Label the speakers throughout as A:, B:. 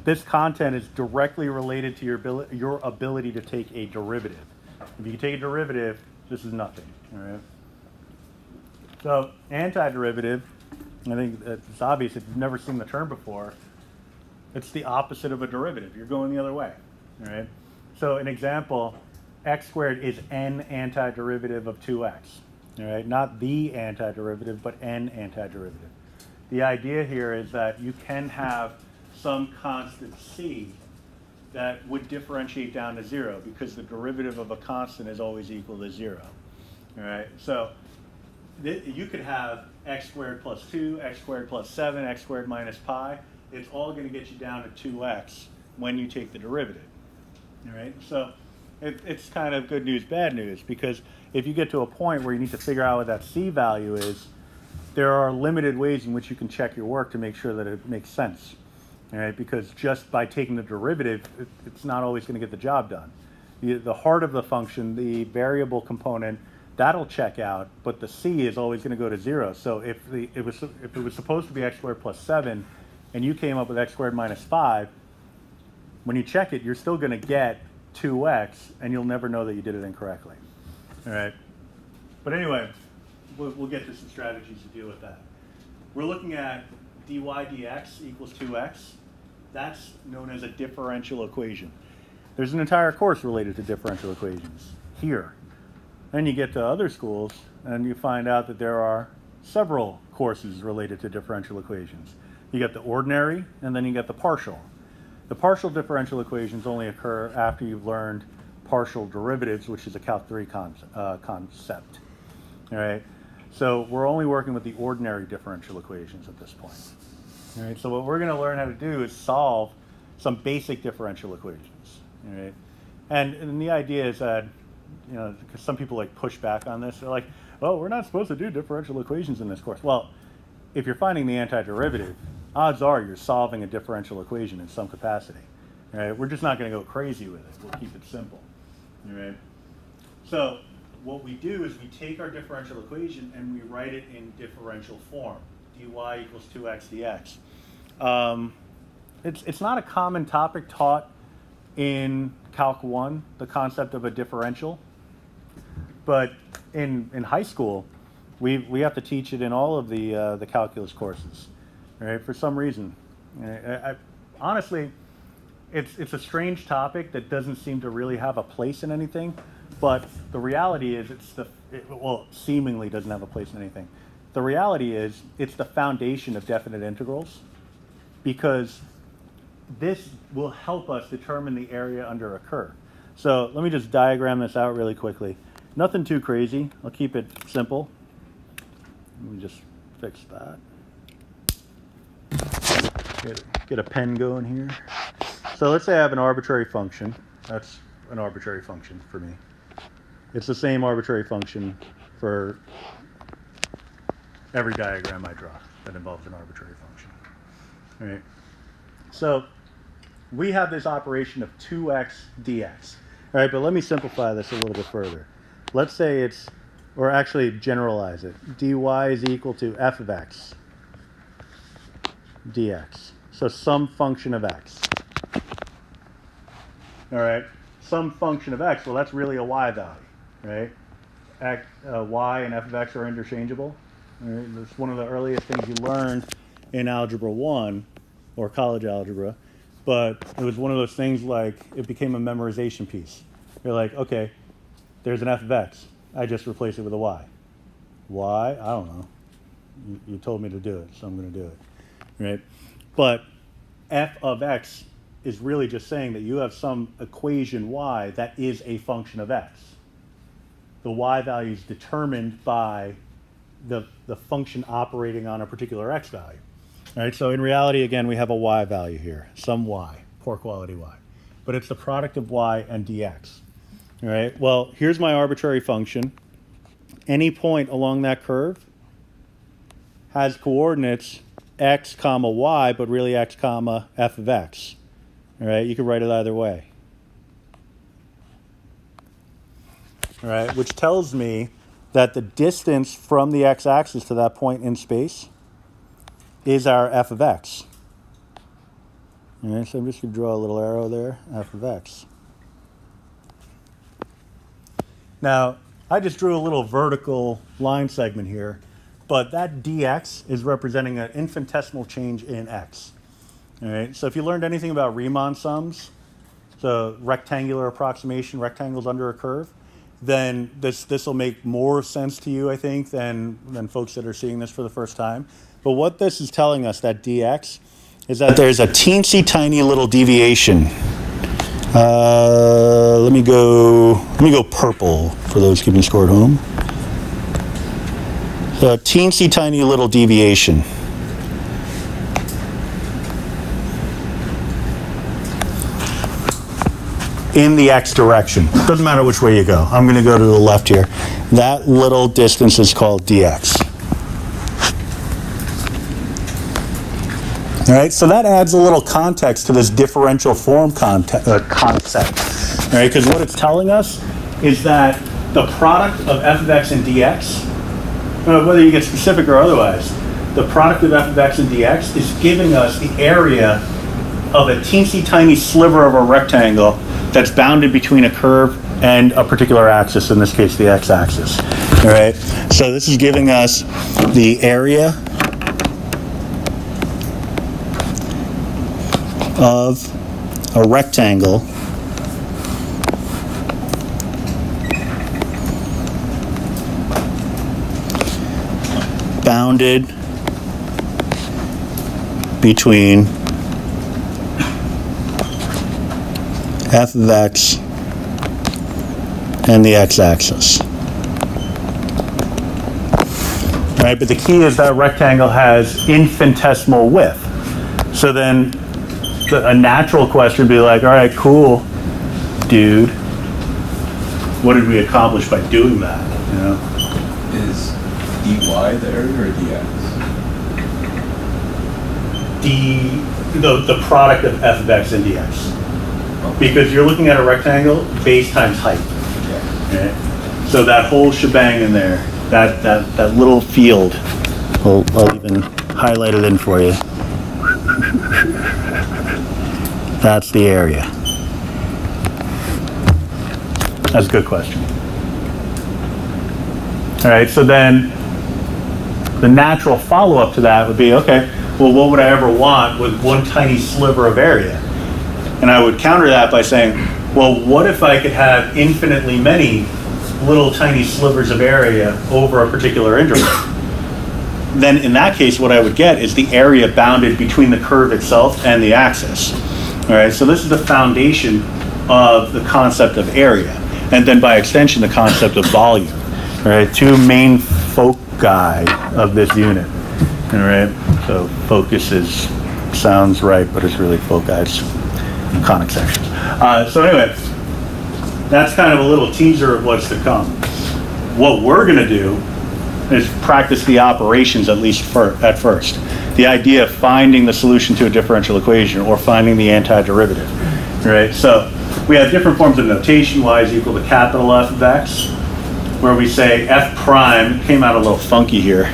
A: this content is directly related to your ability to take a derivative. If you can take a derivative, this is nothing. All right. So antiderivative, I think it's obvious if you've never seen the term before, it's the opposite of a derivative. You're going the other way. All right. So an example, x squared is n antiderivative of 2x. All right. Not the antiderivative, but n antiderivative. The idea here is that you can have some constant c that would differentiate down to 0 because the derivative of a constant is always equal to 0. All right, so you could have x squared plus 2, x squared plus 7, x squared minus pi. It's all going to get you down to 2x when you take the derivative. All right, so it's kind of good news, bad news, because if you get to a point where you need to figure out what that c value is, there are limited ways in which you can check your work to make sure that it makes sense. All right, because just by taking the derivative, it's not always going to get the job done. The heart of the function, the variable component, that'll check out, but the c is always going to go to 0. So if it was supposed to be x squared plus 7, and you came up with x squared minus 5, when you check it, you're still going to get 2x, and you'll never know that you did it incorrectly. All right, but anyway, we'll get to some strategies to deal with that. We're looking at dy dx equals 2x. That's known as a differential equation. There's an entire course related to differential equations here. Then you get to other schools and you find out that there are several courses related to differential equations. You get the ordinary and then you get the partial. The partial differential equations only occur after you've learned partial derivatives, which is a Calc 3 concept. All right. So we're only working with the ordinary differential equations at this point. All right, so what we're going to learn how to do is solve some basic differential equations. All right, and the idea is that, you know, because some people like push back on this, they're like, "Oh, we're not supposed to do differential equations in this course." Well, if you're finding the antiderivative, odds are you're solving a differential equation in some capacity. All right, we're just not going to go crazy with it. We'll keep it simple. All right, so what we do is we take our differential equation and we write it in differential form. dy equals 2x dx. It's not a common topic taught in Calc 1, the concept of a differential. But in high school, we have to teach it in all of the calculus courses, right? For some reason. Honestly, it's a strange topic that doesn't seem to really have a place in anything. But the reality is it seemingly doesn't have a place in anything. The reality is it's the foundation of definite integrals, because this will help us determine the area under a curve. So let me just diagram this out really quickly. Nothing too crazy. I'll keep it simple. Let me just fix that. Get a pen going here. So let's say I have an arbitrary function. That's an arbitrary function for me. It's the same arbitrary function for every diagram I draw that involves an arbitrary function. All right. So we have this operation of 2x dx. All right, but let me simplify this a little bit further. Let's say or actually generalize it. dy is equal to f of x dx. So some function of x. All right, some function of x. Well, that's really a y value, right? Y and f of x are interchangeable. All right? That's one of the earliest things you learned in Algebra 1 or college algebra, but it was one of those things like it became a memorization piece. You're like, okay, there's an f of x. I just replace it with a y. Why? I don't know. You told me to do it, so I'm going to do it, right? But f of x is really just saying that you have some equation y that is a function of x. The y value is determined by the function operating on a particular x value. All right, so in reality, again, we have a y value here, some y, poor quality y. But it's the product of y and dx. All right, well, here's my arbitrary function. Any point along that curve has coordinates x comma y, but really x comma f of x. All right, you can write it either way. All right, which tells me that the distance from the x-axis to that point in space is our f of x. All right, so I'm just going to draw a little arrow there, f of x. Now, I just drew a little vertical line segment here, but that dx is representing an infinitesimal change in x. All right, so if you learned anything about Riemann sums, the rectangular approximation, rectangles under a curve, then this will make more sense to you, I think, than folks that are seeing this for the first time. But what this is telling us, that dx, is that there's a teensy tiny little deviation. Let me go purple for those keeping score at home. So a teensy tiny little deviation. In the x direction. Doesn't matter which way you go. I'm going to go to the left here. That little distance is called dx. All right, so that adds a little context to this differential form concept. All right, because what it's telling us is that the product of f of x and dx, whether you get specific or otherwise, the product of f of x and dx is giving us the area of a teensy tiny sliver of a rectangle that's bounded between a curve and a particular axis, in this case the x-axis. All right, so this is giving us the area of a rectangle bounded between f of x and the x-axis. Right, but the key is that rectangle has infinitesimal width. So then a natural question would be like, all right, cool, dude, what did we accomplish by doing that? You know?
B: Is dy there or dx?
A: The product of f of x and dx. Because you're looking at a rectangle, base times height. Yeah. Right? So that whole shebang in there, that little field, I'll even highlight it in for you. That's the area. That's a good question. All right, so then the natural follow-up to that would be, okay, well, what would I ever want with one tiny sliver of area? And I would counter that by saying, well, what if I could have infinitely many little tiny slivers of area over a particular interval? Then in that case, what I would get is the area bounded between the curve itself and the axis. All right, so this is the foundation of the concept of area, and then by extension, the concept of volume. All right, two main foci of this unit. All right, so focus sounds right, but it's really foci. It's conic sections. So anyway, that's kind of a little teaser of what's to come. What we're going to do is practice the operations at least at first. The idea of finding the solution to a differential equation or finding the antiderivative, right? So we have different forms of notation. Y is equal to capital F of x, where we say f prime, came out a little funky here.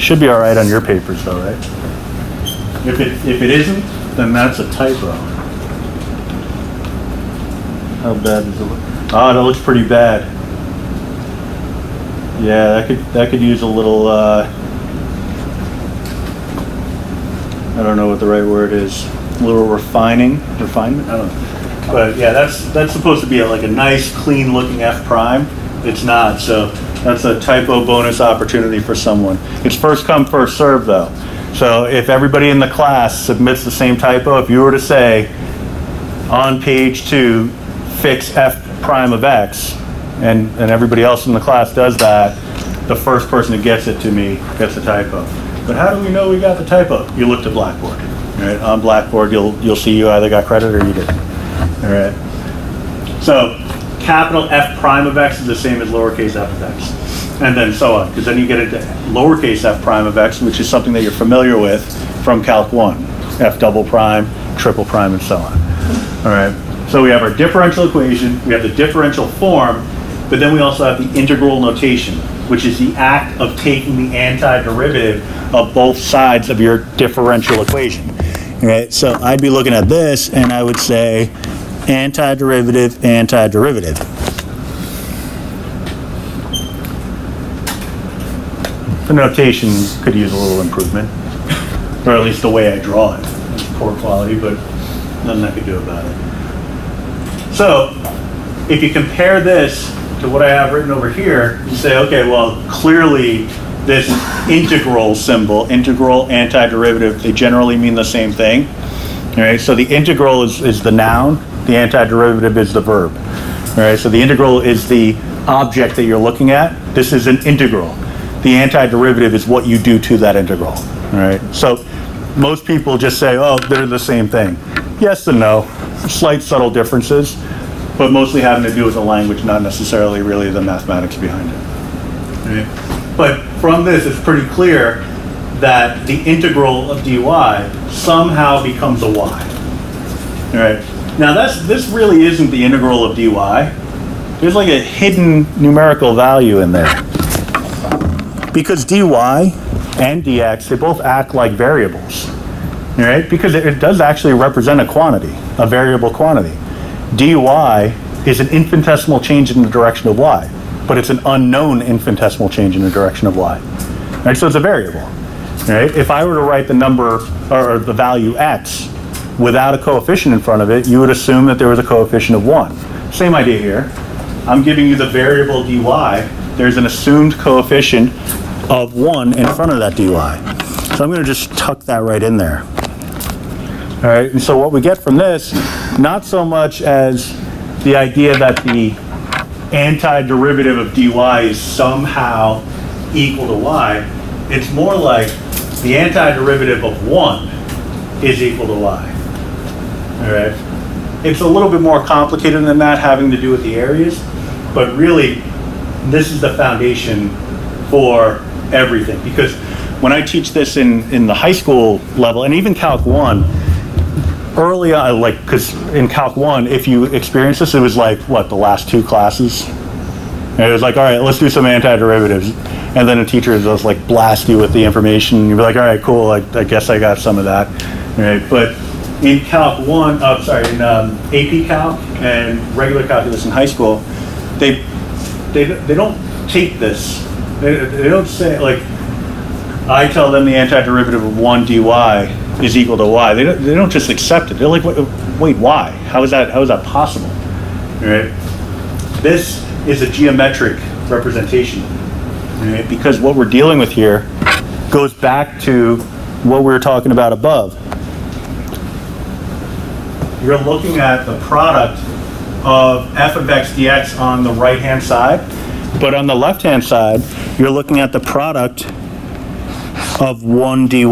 A: Should be all right on your papers though, right? If it isn't, then that's a typo. How bad does it look? Oh, that looks pretty bad. Yeah, that could use a little, I don't know what the right word is. A little refinement? I don't know. But yeah, that's supposed to be like a nice, clean looking F prime. It's not, so that's a typo bonus opportunity for someone. It's first come, first serve though. So if everybody in the class submits the same typo, if you were to say on page 2, fix F prime of x, and everybody else in the class does that, the first person who gets it to me gets the typo. But how do we know we got the typo? You look to Blackboard. Right? On Blackboard, you'll see you either got credit or you didn't. All right. So capital F prime of x is the same as lowercase f of x, and then so on, because then you get into lowercase f prime of x, which is something that you're familiar with from Calc 1, f double prime, triple prime, and so on. All right. So we have our differential equation, we have the differential form, but then we also have the integral notation, which is the act of taking the antiderivative of both sides of your differential equation. right? So I'd be looking at this, and I would say antiderivative, antiderivative. The notation could use a little improvement, or at least the way I draw it. It's poor quality, but nothing I could do about it. So if you compare this to what I have written over here, you say, okay, well, clearly this integral symbol, integral, antiderivative, they generally mean the same thing. All right, so the integral is the noun, the antiderivative is the verb. All right, so the integral is the object that you're looking at. This is an integral. The antiderivative is what you do to that integral. All right, so most people just say, oh, they're the same thing. Yes and no, slight subtle differences, but mostly having to do with the language, not necessarily really the mathematics behind it. All right? But from this, it's pretty clear that the integral of dy somehow becomes a y. All right. Now this really isn't the integral of dy. There's like a hidden numerical value in there. Because dy and dx, they both act like variables. All right? Because it does actually represent a quantity, a variable quantity. dy is an infinitesimal change in the direction of y, but it's an unknown infinitesimal change in the direction of y. All right? So it's a variable. Right? If I were to write the number or the value x without a coefficient in front of it, you would assume that there was a coefficient of 1. Same idea here. I'm giving you the variable dy. There's an assumed coefficient of 1 in front of that dy. So I'm going to just tuck that right in there. All right, and so what we get from this, not so much as the idea that the antiderivative of dy is somehow equal to y, it's more like the antiderivative of 1 is equal to y. All right? It's a little bit more complicated than that, having to do with the areas, but really, this is the foundation for everything. Because when I teach this in the high school level, and even Calc 1, early on, like, because in Calc 1, if you experience this, it was like, what, the last 2 classes? And it was like, all right, let's do some antiderivatives. And then a teacher will just like blast you with the information. You'll be like, all right, cool, I guess I got some of that. Right? But in Calc 1, in AP Calc and regular calculus in high school, they don't take this. They don't say, like, I tell them the antiderivative of 1 dy is equal to y. They don't just accept it. They're like, wait, why? How is that possible? Right? This is a geometric representation. Right? Because what we're dealing with here goes back to what we were talking about above. You're looking at the product of f of x dx on the right-hand side, but on the left-hand side, you're looking at the product of 1 dy.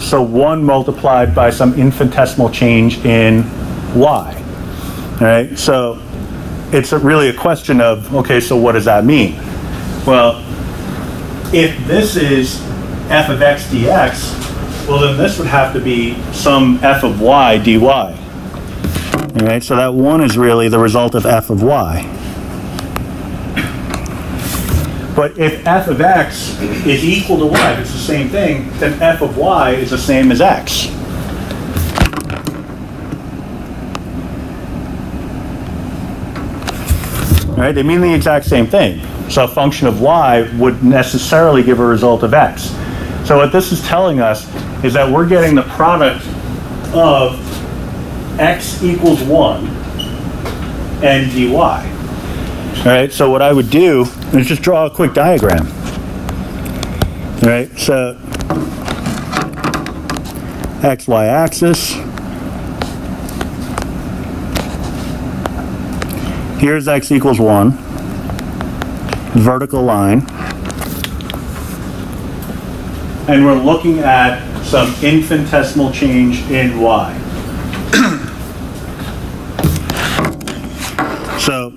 A: So 1 multiplied by some infinitesimal change in y. All right? So it's really a question of, okay, so what does that mean? Well, if this is f of x dx, well then this would have to be some f of y dy. All right, so that 1 is really the result of f of y. But if f of x is equal to y, if it's the same thing, then f of y is the same as x. All right, they mean the exact same thing. So a function of y would necessarily give a result of x. So what this is telling us is that we're getting the product of x equals 1 and dy. All right, so what I would do is just draw a quick diagram. All right, so xy axis. Here's x equals 1. Vertical line, and we're looking at some infinitesimal change in y. So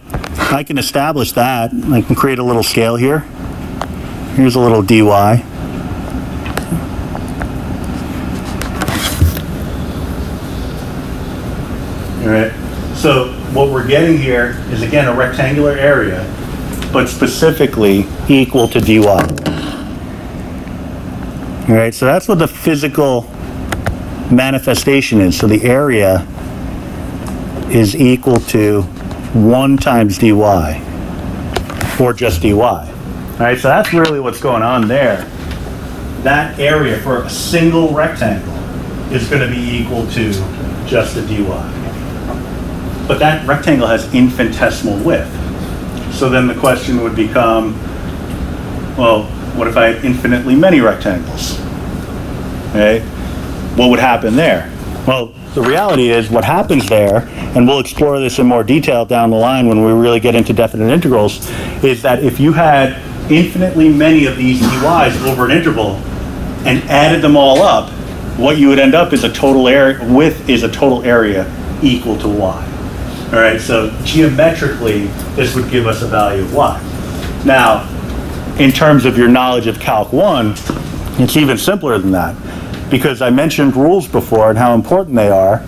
A: I can establish that. I can create a little scale here. Here's a little dy. All right. So what we're getting here is, again, a rectangular area, but specifically equal to dy. All right, so that's what the physical manifestation is. So the area is equal to 1 times dy, or just dy. All right, so that's really what's going on there. That area for a single rectangle is going to be equal to just a dy. But that rectangle has infinitesimal width. So then the question would become, well, what if I had infinitely many rectangles? Okay? What would happen there? Well, the reality is what happens there, and we'll explore this in more detail down the line when we really get into definite integrals, is that if you had infinitely many of these dy's over an interval and added them all up, what you would end up is a total area, width is a total area equal to y. All right, so geometrically, this would give us a value of y. Now, in terms of your knowledge of Calc 1, it's even simpler than that, because I mentioned rules before and how important they are.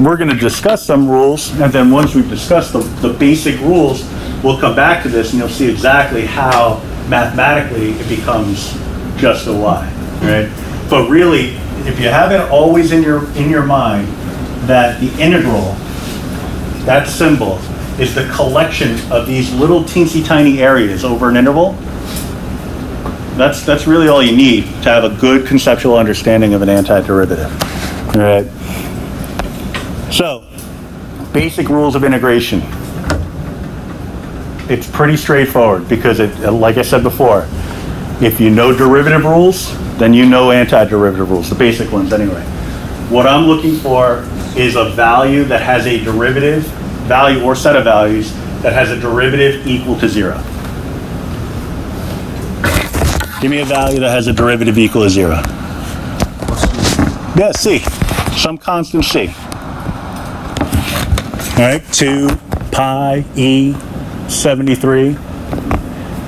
A: We're going to discuss some rules, and then once we've discussed the basic rules, we'll come back to this and you'll see exactly how mathematically it becomes just a y, right? But really, if you have it always in your mind that the integral, that symbol, is the collection of these little teensy tiny areas over an interval, that's really all you need to have a good conceptual understanding of an antiderivative. All right. So, basic rules of integration. It's pretty straightforward because, like I said before, if you know derivative rules, then you know antiderivative rules, the basic ones anyway. What I'm looking for is a value that has a derivative, value or set of values, that has a derivative equal to 0. Give me a value that has a derivative equal to 0. Yeah, C. Some constant C. All right, 2 pi e 73.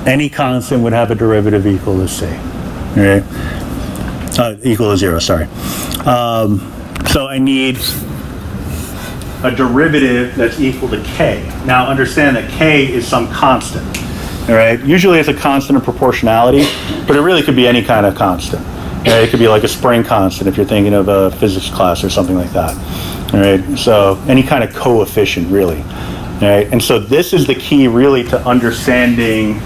A: Any constant would have a derivative equal to C. All right? Equal to 0, sorry. So I need a derivative that's equal to k. Now understand that k is some constant. All right? Usually it's a constant of proportionality, but it really could be any kind of constant. It could be like a spring constant if you're thinking of a physics class or something like that. All right? So any kind of coefficient, really. All right? And so this is the key, really, to understanding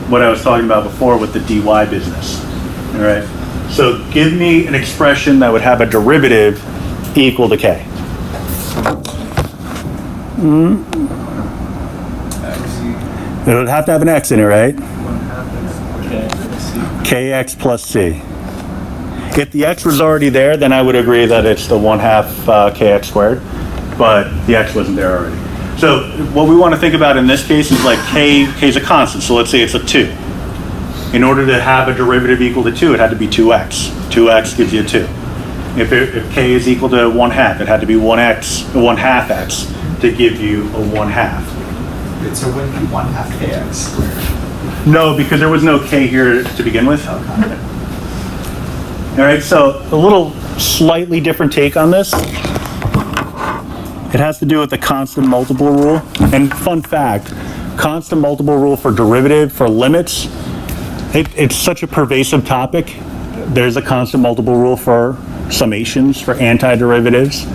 A: what I was talking about before with the dy business. All right? So give me an expression that would have a derivative equal to k. It would have to have an x in it, right? Kx plus c. If the x was already there, then I would agree that it's the 1/2 kx squared, but the x wasn't there already. So what we want to think about in this case is like k is a constant, so let's say it's a 2. In order to have a derivative equal to 2, it had to be 2x. 2x gives you a 2. If k is equal to 1/2, it had to be 1/2 x to give you a 1/2.
B: So it wouldn't be 1/2 kx squared.
A: No, because there was no k here to begin with.
B: Okay.
A: All right, so a little slightly different take on this. It has to do with the constant multiple rule. And fun fact, constant multiple rule for derivative, for limits, it's such a pervasive topic. There's a constant multiple rule for summations, for antiderivatives.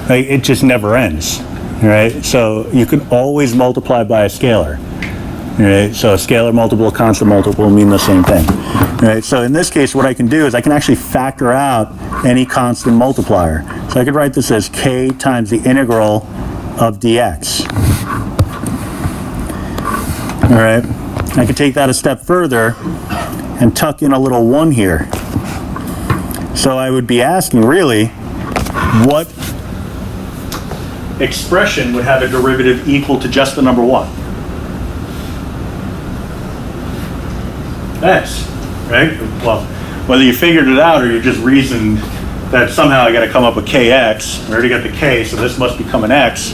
A: It just never ends. Right? So you can always multiply by a scalar. Right? So a scalar multiple, a constant multiple mean the same thing. Right? So in this case, what I can do is I can actually factor out any constant multiplier. So I could write this as k times the integral of dx. All right? I could take that a step further and tuck in a little 1 here. So I would be asking, really, what expression would have a derivative equal to just the number 1? X, right? Well, whether you figured it out or you just reasoned that somehow I got to come up with kx, I already got the k, so this must become an x,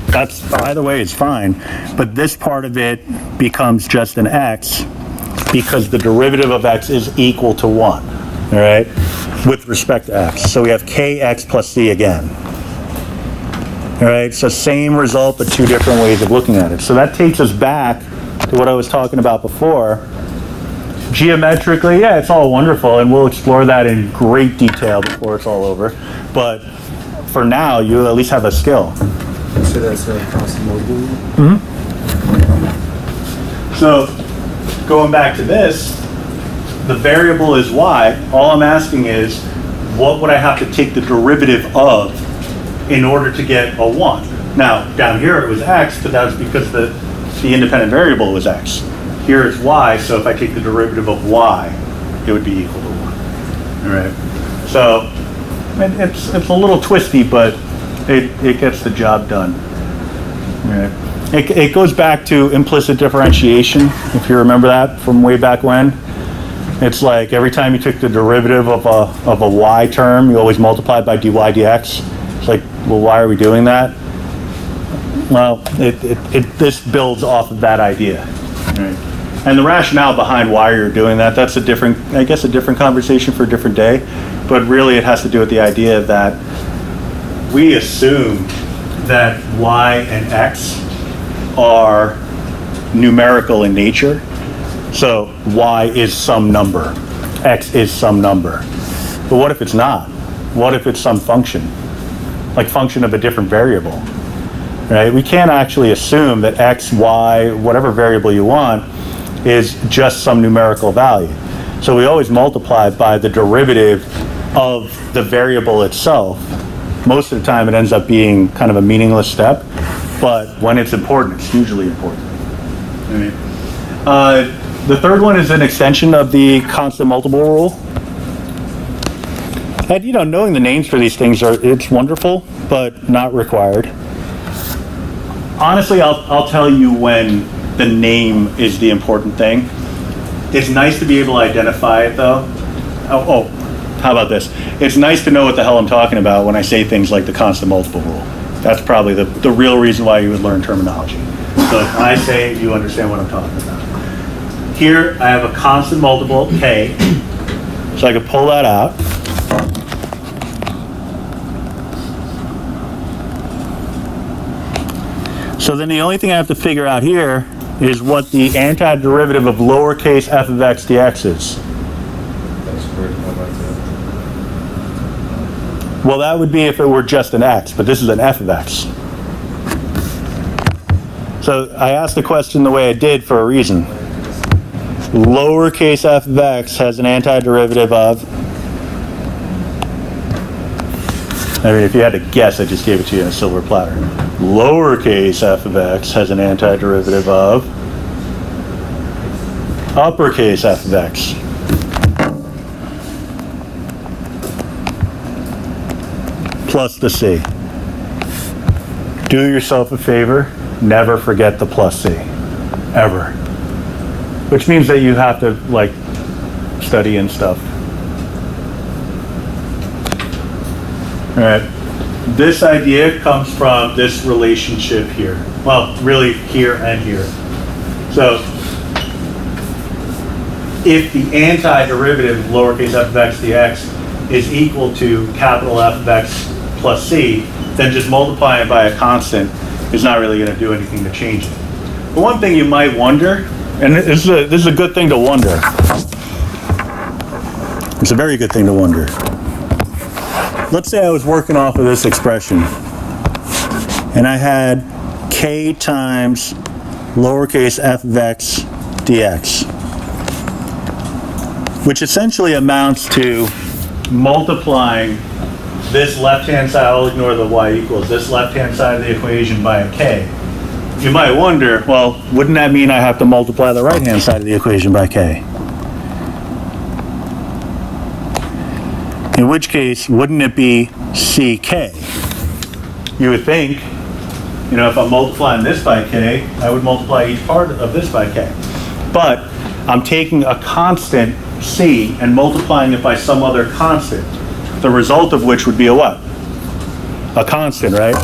A: that's either way it's fine. But this part of it becomes just an x because the derivative of x is equal to 1, all right, with respect to x. So we have kx plus c again. All right, so same result, but 2 different ways of looking at it. So that takes us back to what I was talking about before, geometrically, yeah, it's all wonderful, and we'll explore that in great detail before it's all over. But for now, you at least have a skill.
C: So that's a constant multiple rule?
A: So going back to this, the variable is y. All I'm asking is, what would I have to take the derivative of in order to get a 1? Now, down here it was x, but that's because the independent variable was x. Here it's y, so if I take the derivative of y, it would be equal to 1. All right. So it's a little twisty, but it gets the job done. All right. It goes back to implicit differentiation, if you remember that from way back when. It's like every time you took the derivative of a y term, you always multiplied by dy dx. It's like, well, why are we doing that? Well, this builds off of that idea. Right? And the rationale behind why you're doing that, that's a different conversation for a different day. But really it has to do with the idea that we assume that y and x are numerical in nature. So y is some number, x is some number. But what if it's not? What if it's some function? Like function of a different variable, right? We can't actually assume that x, y, whatever variable you want is just some numerical value. So we always multiply by the derivative of the variable itself. Most of the time it ends up being kind of a meaningless step, but when it's important, it's hugely important. The third one is an extension of the constant multiple rule. And knowing the names for these things it's wonderful, but not required. Honestly, I'll tell you when the name is the important thing. It's nice to be able to identify it though. Oh, how about this? It's nice to know what the hell I'm talking about when I say things like the constant multiple rule. That's probably the real reason why you would learn terminology. So if I say it, you understand what I'm talking about. Here, I have a constant multiple, k, so I can pull that out. So then the only thing I have to figure out here is what the antiderivative of lowercase f of x dx is. Well, that would be if it were just an x, but this is an f of x. So I asked the question the way I did for a reason. Lowercase f of x has an antiderivative of, I mean, if you had to guess, I just gave it to you in a silver platter. Lowercase f of x has an antiderivative of uppercase f of x. Plus the c. Do yourself a favor, never forget the plus c, ever. Which means that you have to study and stuff. All right. This idea comes from this relationship here. Well, really here and here. So if the antiderivative of lowercase f of x dx is equal to capital F of x plus c, then just multiplying it by a constant is not really going to do anything to change it. But one thing you might wonder, and this is a good thing to wonder. It's a very good thing to wonder. Let's say I was working off of this expression, and I had k times lowercase f of x dx, which essentially amounts to multiplying this left-hand side, I'll ignore the y equals, this left-hand side of the equation by a k. You might wonder, well, wouldn't that mean I have to multiply the right-hand side of the equation by k? In which case, wouldn't it be ck? You would think, if I'm multiplying this by k, I would multiply each part of this by k. But I'm taking a constant c and multiplying it by some other constant, the result of which would be a what? A constant, right?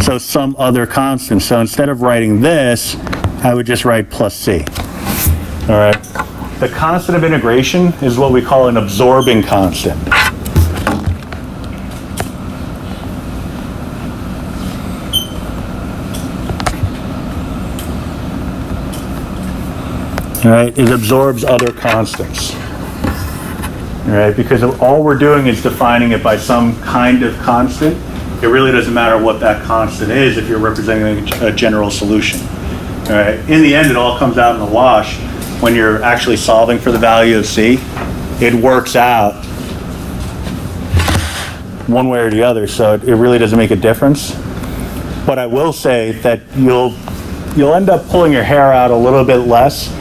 A: So some other constant. So instead of writing this, I would just write plus c. All right? The constant of integration is what we call an absorbing constant. All right, it absorbs other constants. All right, because all we're doing is defining it by some kind of constant. It really doesn't matter what that constant is if you're representing a general solution. All right, in the end, it all comes out in the wash when you're actually solving for the value of C. It works out one way or the other, so it really doesn't make a difference. But I will say that you'll end up pulling your hair out a little bit less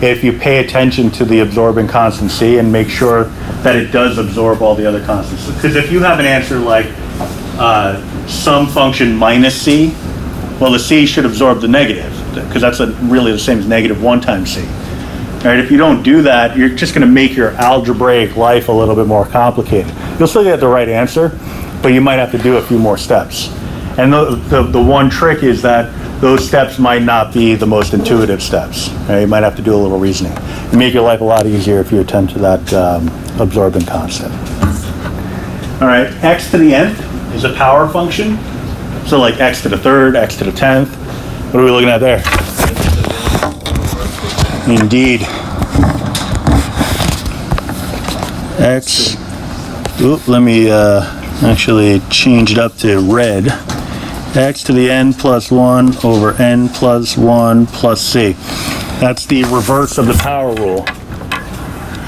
A: if you pay attention to the absorbing constant C and make sure that it does absorb all the other constants. Because if you have an answer like some function minus C, well, the C should absorb the negative, because that's really the same as -1 times C. All right, if you don't do that, you're just going to make your algebraic life a little bit more complicated. You'll still get the right answer, but you might have to do a few more steps. And the one trick is that those steps might not be the most intuitive steps. Right? You might have to do a little reasoning. You make your life a lot easier if you attend to that absorbing constant. All right, x to the nth is a power function. So like x to the third, x to the 10th. What are we looking at there? Indeed. X. Oop, let me actually change it up to red. X to the n plus 1 over n plus 1 plus c. That's the reverse of the power rule.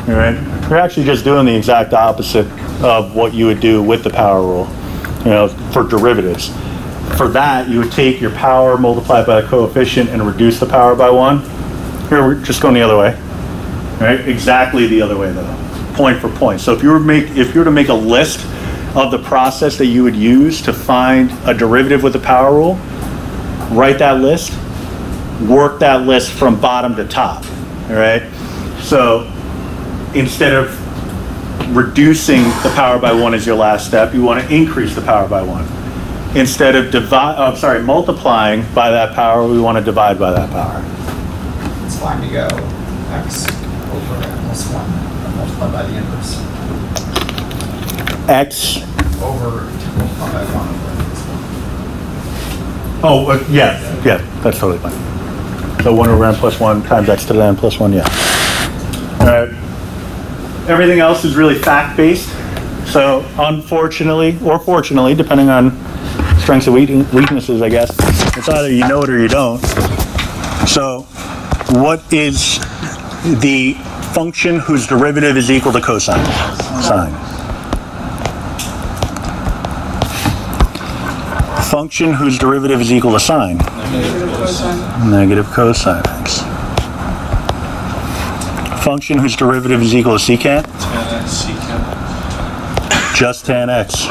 A: All right? You're actually just doing the exact opposite of what you would do with the power rule, for derivatives. For that, you would take your power multiplied by the coefficient and reduce the power by 1. Here, we're just going the other way. Right? Exactly the other way, though. Point for point. So if you were to make a list of the process that you would use to find a derivative with the power rule, write that list, work that list from bottom to top. All right? So instead of reducing the power by 1 as your last step, you want to increase the power by 1. Instead of multiplying by that power, we want to divide by that power.
B: It's fine to go x over n plus 1 and multiply by the inverse.
A: X
B: Over to multiply by 1 over n plus 1.
A: Oh, yeah, that's totally fine. So 1 over n plus 1 times x to the n plus 1, yeah. All right. Everything else is really fact-based. So unfortunately, or fortunately, depending on strengths and weaknesses, I guess, it's either you know it or you don't. So what is the function whose derivative is equal to cosine? Sine. Function whose derivative is equal to sine? Negative cosine x. Function whose derivative is equal to secant?
D: Tan x, secant.
A: Just tan x.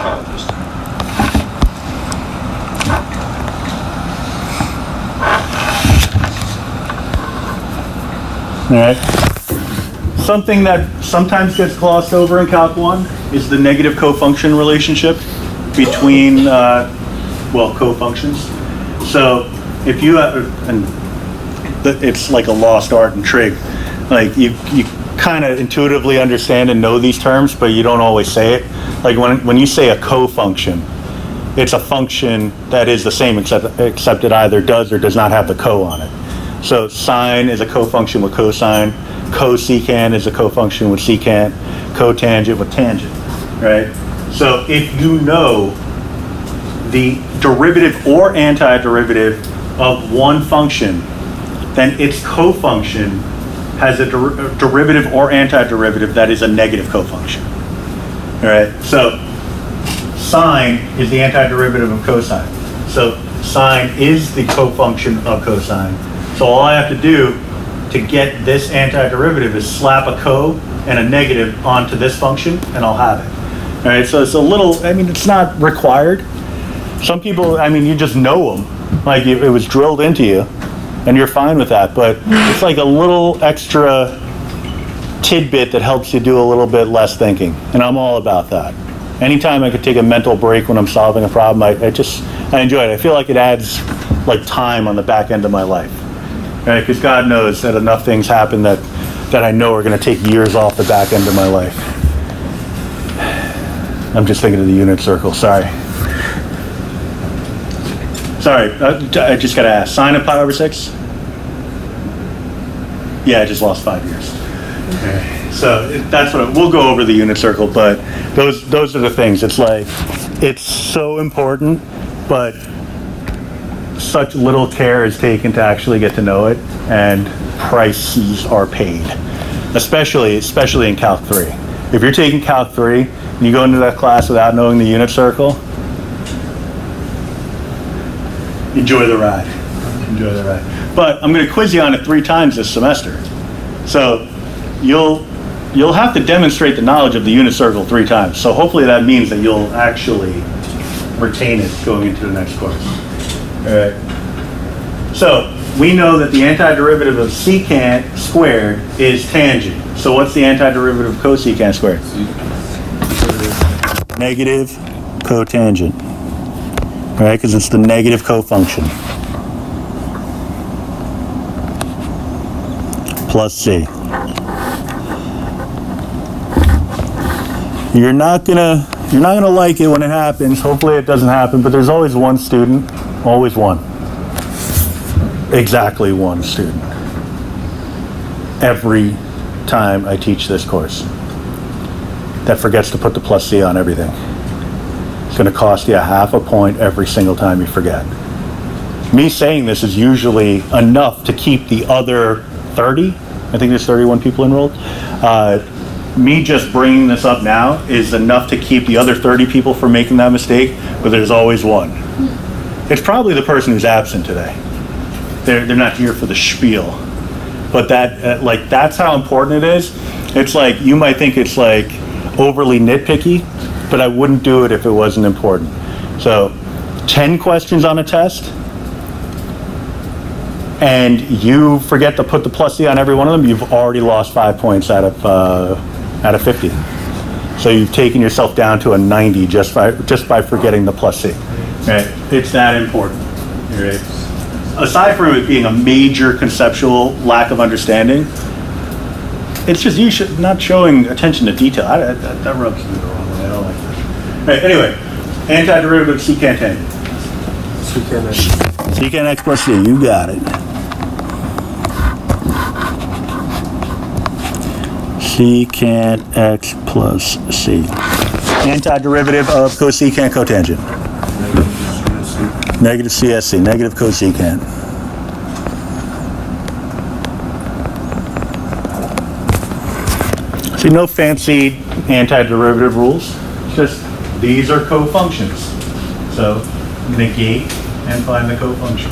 A: All right. Something that sometimes gets glossed over in Calc 1 is the negative cofunction relationship between cofunctions. So if you and it's like a lost art in trig. Like you kind of intuitively understand and know these terms, but you don't always say it. Like when you say a cofunction, it's a function that is the same except it either does or does not have the co on it. So sine is a cofunction with cosine, cosecant is a cofunction with secant, cotangent with tangent, right? So if you know the derivative or antiderivative of one function, then its cofunction has a derivative or antiderivative that is a negative cofunction. All right, so sine is the antiderivative of cosine. So sine is the cofunction of cosine. So all I have to do to get this antiderivative is slap a co and a negative onto this function, and I'll have it. All right, so it's a little, it's not required. Some people, you just know them. Like it was drilled into you, and you're fine with that. But it's like a little extra tidbit that helps you do a little bit less thinking, and I'm all about that. Anytime I could take a mental break when I'm solving a problem, I enjoy it. I feel like it adds like time on the back end of my life. Right? Because God knows that enough things happen that I know are going to take years off the back end of my life. I'm just thinking of the unit circle, sorry. Sorry, I just got to ask. Sine of pi over 6? Yeah, I just lost 5 years. Okay. So that's what we'll go over the unit circle, but those are the things. It's like, it's so important, but such little care is taken to actually get to know it, and prices are paid, especially in Calc 3. If you're taking Calc 3 and you go into that class without knowing the unit circle, enjoy the ride. Enjoy the ride. But I'm going to quiz you on it 3 times this semester. So you'll have to demonstrate the knowledge of the unit circle 3 times. So hopefully that means that you'll actually retain it going into the next course. All right. So we know that the antiderivative of secant squared is tangent. So what's the antiderivative of cosecant squared? Negative cotangent. All right, because it's the negative cofunction. Plus C. You're not gonna like it when it happens. Hopefully it doesn't happen, but there's always one student, always one. Exactly one student. Every time I teach this course that forgets to put the plus C on everything. It's gonna cost you a half a point every single time you forget. Me saying this is usually enough to keep the other 30, I think there's 31 people enrolled, me just bringing this up now is enough to keep the other 30 people from making that mistake, but there's always one. It's probably the person who's absent today. They're not here for the spiel. But that, like, that's how important it is. It's like, you might think it's like overly nitpicky, but I wouldn't do it if it wasn't important. So 10 questions on a test, and you forget to put the plus C on every one of them, you've already lost 5 points out of 50. So you've taken yourself down to a 90 just by forgetting the plus C. Right? It's that important. Right? Aside from it being a major conceptual lack of understanding, it's just you not showing attention to detail. That rubs me the wrong way. I don't like that. Right, anyway, antiderivative of secant tangent. Secant x plus c. You got it. Secant x plus c. Antiderivative of cosecant cotangent. Negative CSC, negative cosecant. See, no fancy antiderivative rules. Just these are cofunctions. So negate and find the cofunction.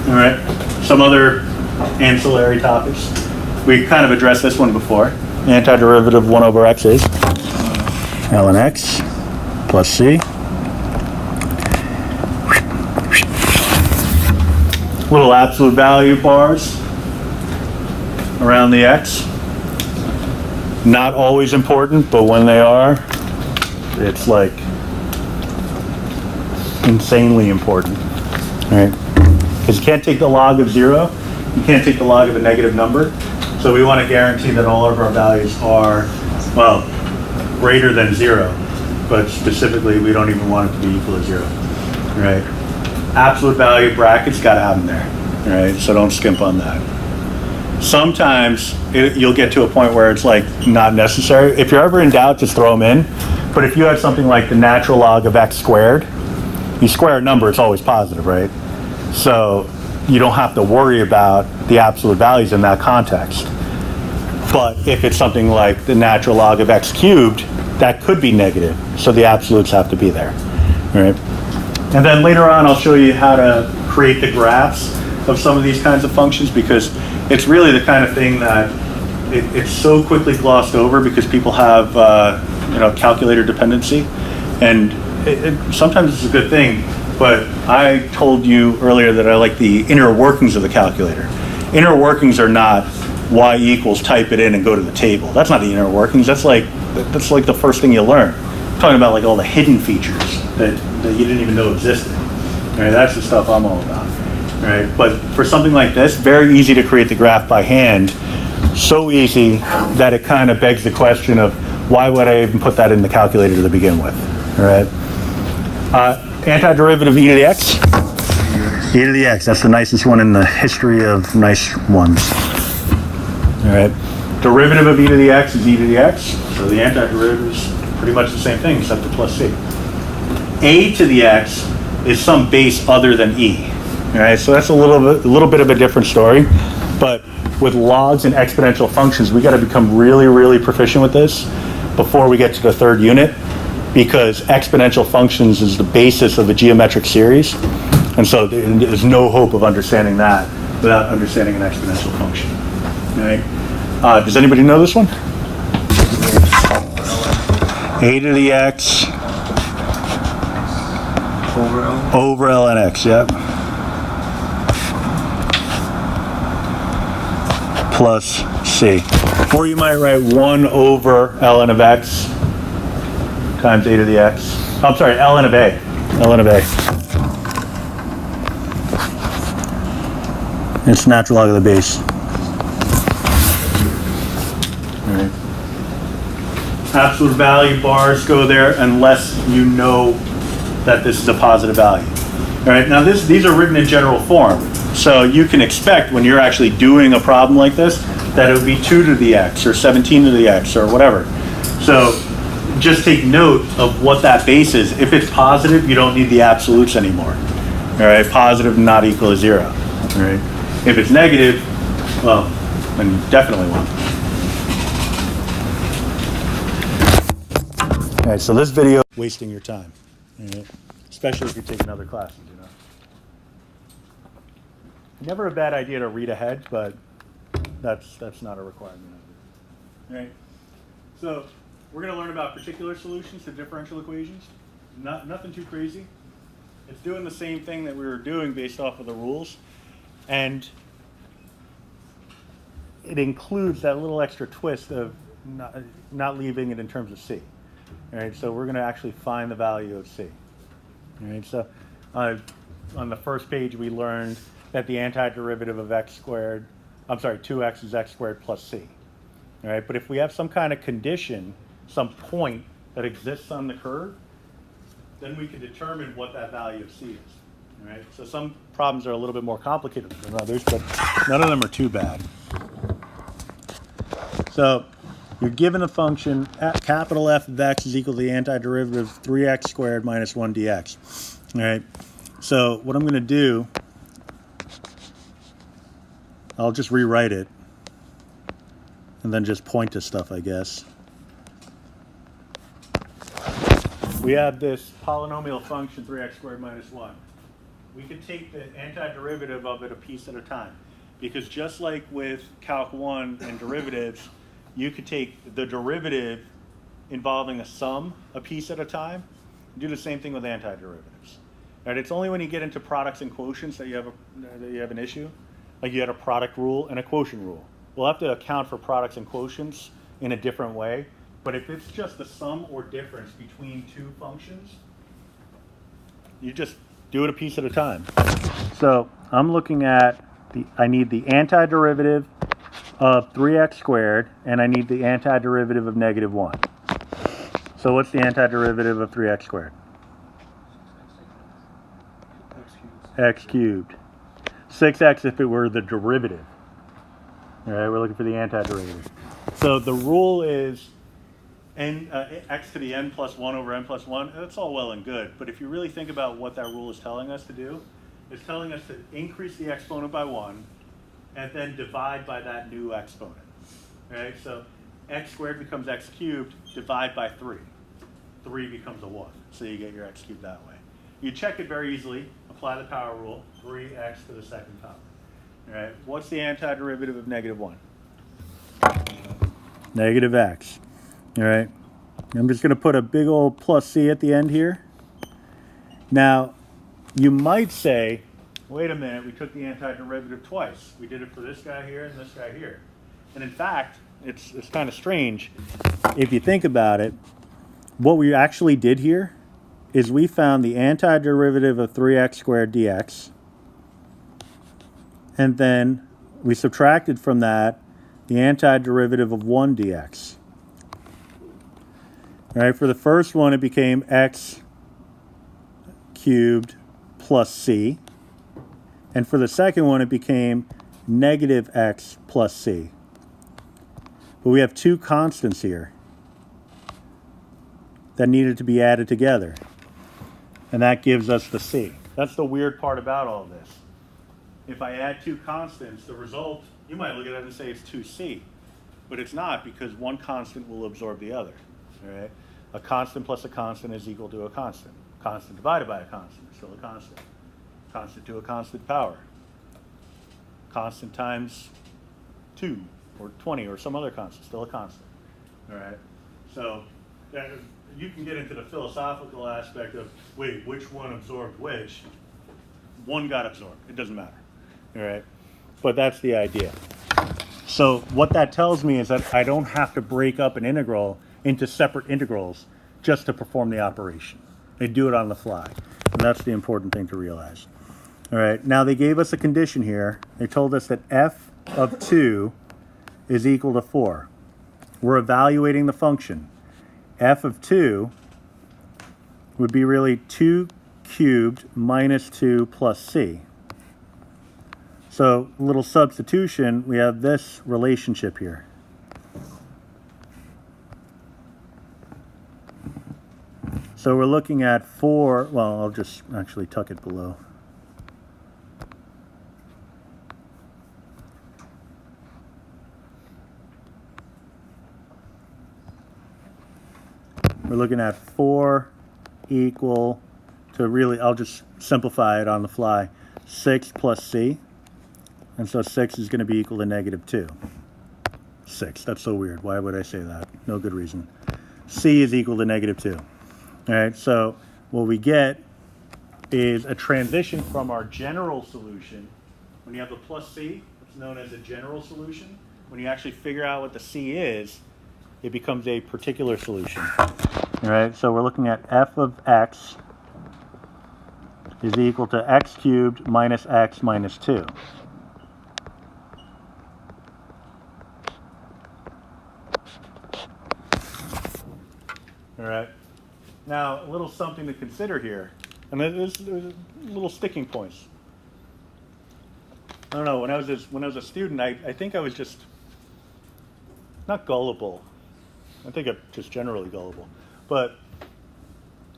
A: All right. Some other ancillary topics. We kind of addressed this one before. Antiderivative of 1 over x is ln x plus c. Little absolute value bars around the x. Not always important, but when they are, it's like insanely important, right? Because you can't take the log of 0, you can't take the log of a negative number, so we want to guarantee that all of our values are, well, greater than 0, but specifically we don't even want it to be equal to 0, right? Absolute value brackets, got to have them there, right? So don't skimp on that. Sometimes you'll get to a point where it's like not necessary. If you're ever in doubt, just throw them in. But if you have something like the natural log of x squared, you square a number, it's always positive, right? So you don't have to worry about the absolute values in that context. But if it's something like the natural log of x cubed, that could be negative. So the absolutes have to be there, right? And then later on, I'll show you how to create the graphs of some of these kinds of functions, because it's really the kind of thing that it's so quickly glossed over because people have calculator dependency, and sometimes it's a good thing. But I told you earlier that I like the inner workings of the calculator. Inner workings are not y equals type it in and go to the table. That's not the inner workings. That's like the first thing you learn. I'm talking about like all the hidden features that you didn't even know existed. Right? That's the stuff I'm all about. Right? But for something like this, very easy to create the graph by hand. So easy that it kind of begs the question of why would I even put that in the calculator to begin with? All right? Antiderivative of e to the x. E to the x, that's the nicest one in the history of nice ones. All right. Derivative of e to the x is e to the x, so the antiderivative is pretty much the same thing except the plus c. A to the x is some base other than e. All right, so that's a little bit of a different story, but with logs and exponential functions, we got to become really, really proficient with this before we get to the third unit, because exponential functions is the basis of a geometric series, and so there's no hope of understanding that without understanding an exponential function. All right. Does anybody know this one? A to the x over ln x, yep. Plus c. Or you might write 1 over ln of x times a to the x. I'm sorry, ln of a. ln of a. It's natural log of the base. Absolute value bars go there unless you know that this is a positive value. All right, now these are written in general form. So you can expect when you're actually doing a problem like this that it would be 2 to the x or 17 to the x or whatever. So just take note of what that base is. If it's positive, you don't need the absolutes anymore. All right, positive not equal to 0. All right, if it's negative, well, then you definitely want it. All right, so this video is wasting your time, right? Especially if you're taking other classes, you know. Never a bad idea to read ahead, but that's not a requirement. All right, so we're going to learn about particular solutions to differential equations. Nothing too crazy. It's doing the same thing that we were doing based off of the rules, and it includes that little extra twist of not leaving it in terms of c. All right, so we're going to actually find the value of c. All right, so on the first page we learned that the antiderivative of x squared, 2x is x squared plus c. All right, but if we have some kind of condition, some point that exists on the curve, then we can determine what that value of c is. All right, so some problems are a little bit more complicated than others, but none of them are too bad. So you're given a function, capital F of x is equal to the antiderivative of 3x squared minus 1 dx. All right, so what I'm going to do, I'll just rewrite it and then just point to stuff, I guess. We have this polynomial function 3x squared minus 1. We can take the antiderivative of it a piece at a time, because just like with Calc 1 and derivatives, you could take the derivative involving a sum a piece at a time and do the same thing with antiderivatives. Right? It's only when you get into products and quotients that you have an issue. Like you had a product rule and a quotient rule. We'll have to account for products and quotients in a different way. But if it's just the sum or difference between two functions, you just do it a piece at a time. So I'm looking at I need the antiderivative of 3x squared, and I need the antiderivative of negative 1. So what's the antiderivative of 3x squared? X cubed. 6x if it were the derivative. All right, we're looking for the antiderivative. So the rule is x to the n plus 1 over n plus 1. That's all well and good, but if you really think about what that rule is telling us to do, it's telling us to increase the exponent by 1 and then divide by that new exponent. Right? So x squared becomes x cubed, divide by 3. 3 becomes a 1, so you get your x cubed that way. You check it very easily, apply the power rule, 3x to the second power. All right, what's the antiderivative of negative 1? Negative x. All right, I'm just going to put a big old plus c at the end here. Now, you might say, wait a minute, we took the antiderivative twice. We did it for this guy here and this guy here. And in fact, it's kind of strange. If you think about it, what we actually did here is we found the antiderivative of 3x squared dx, and then we subtracted from that the antiderivative of 1 dx. All right, for the first one, it became x cubed plus c. And for the second one, it became negative x plus c. But we have two constants here that needed to be added together. And that gives us the C. That's the weird part about all this. If I add two constants, the result, you might look at it and say it's 2C. But it's not, because one constant will absorb the other. All right? A constant plus a constant is equal to a constant. Constant divided by a constant is still a constant. Constant to a constant power. Constant times 2 or 20 or some other constant, still a constant. All right? So you can get into the philosophical aspect of, wait, which one absorbed which? One got absorbed. It doesn't matter. All right? But that's the idea. So what that tells me is that I don't have to break up an integral into separate integrals just to perform the operation. They do it on the fly. And that's the important thing to realize. All right, now they gave us a condition here. They told us that f of 2 is equal to 4. We're evaluating the function. F of 2 would be really 2 cubed minus 2 plus c. So, a little substitution, we have this relationship here. So we're looking at 4, well, I'll just actually tuck it below. We're looking at 4 equal to really, I'll just simplify it on the fly, 6 plus c. And so 6 is going to be equal to negative 2. 6, that's so weird. Why would I say that? No good reason. C is equal to negative 2. All right, so what we get is a transition from our general solution. When you have the plus c, it's known as a general solution. When you actually figure out what the c is, it becomes a particular solution. All right, so we're looking at f of x is equal to x cubed minus x minus 2. All right. Now, a little something to consider here, and there's little sticking points. I don't know. When I was a student, I think I was just not gullible. I think I'm just generally gullible, but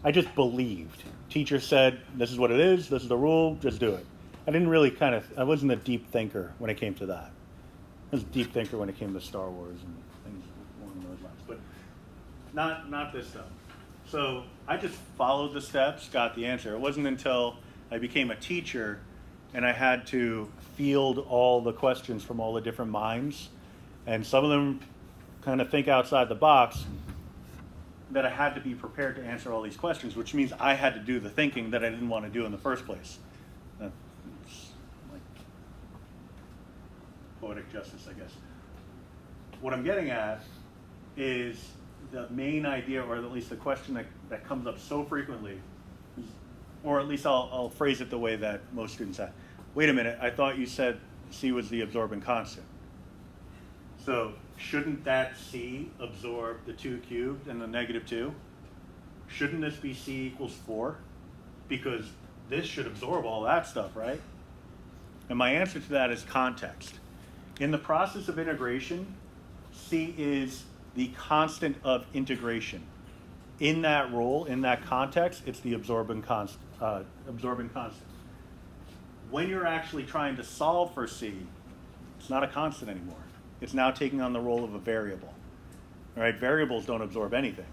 A: I just believed. Teacher said, "This is what it is. This is the rule. Just do it." I didn't really I wasn't a deep thinker when it came to that. I was a deep thinker when it came to Star Wars and things along those lines, but not this stuff. So I just followed the steps, got the answer. It wasn't until I became a teacher and I had to field all the questions from all the different minds, and some of them kind of think outside the box, that I had to be prepared to answer all these questions, which means I had to do the thinking that I didn't want to do in the first place. That's like poetic justice, I guess. What I'm getting at is the main idea, or at least the question that comes up so frequently, or at least I'll phrase it the way that most students ask. Wait a minute, I thought you said C was the absorbing constant. So shouldn't that C absorb the 2 cubed and the negative 2? Shouldn't this be C equals 4? Because this should absorb all that stuff, right? And my answer to that is context. In the process of integration, C is the constant of integration. In that role, in that context, it's the absorbing constant. When you're actually trying to solve for C, it's not a constant anymore. It's now taking on the role of a variable. All right, variables don't absorb anything.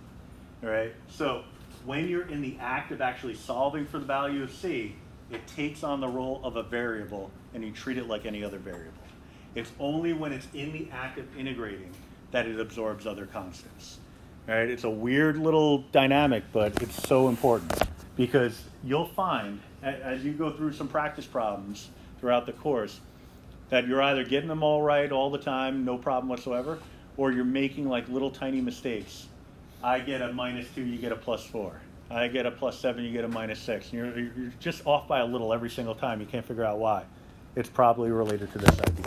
A: All right, so when you're in the act of actually solving for the value of C, it takes on the role of a variable, and you treat it like any other variable. It's only when it's in the act of integrating that it absorbs other constants. All right, it's a weird little dynamic, but it's so important, because you'll find, as you go through some practice problems throughout the course, that you're either getting them all right all the time, no problem whatsoever, or you're making like little tiny mistakes. I get a -2, you get a +4. I get a +7, you get a -6. You're just off by a little every single time. You can't figure out why. It's probably related to this idea.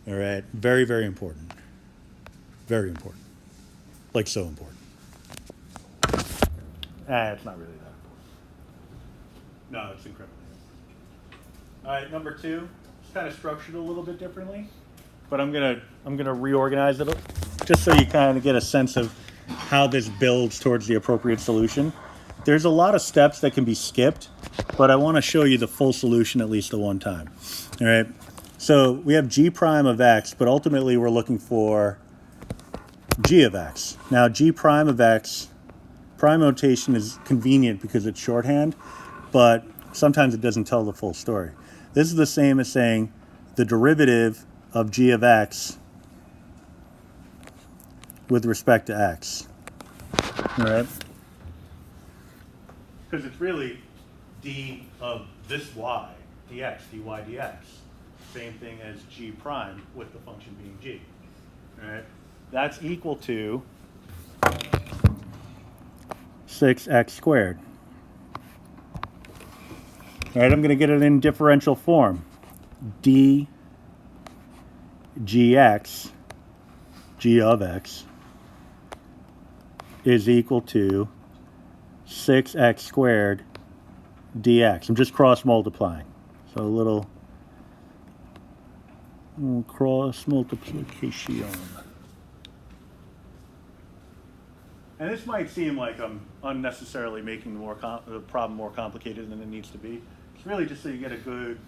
A: All right, very, very important. Very important. Like so important. It's not really that important. No, it's incredibly important. All right, number 2. It's kind of structured a little bit differently, but I'm gonna reorganize it just so you kind of get a sense of how this builds towards the appropriate solution. There's a lot of steps that can be skipped, but I want to show you the full solution at least the one time. All right. So we have g prime of x, but ultimately we're looking for g of x. Now g prime of x, prime notation is convenient because it's shorthand, but sometimes it doesn't tell the full story. This is the same as saying the derivative of g of x with respect to x. All right? Because it's really d of this y, dx, dy, dx. Same thing as g prime with the function being g. All right? That's equal to 6x squared. All right, I'm going to get it in differential form. d gx, g of x, is equal to 6x squared dx. I'm just cross multiplying. So a little cross multiplication. And this might seem like I'm unnecessarily making the problem more complicated than it needs to be. It's really just so you get a good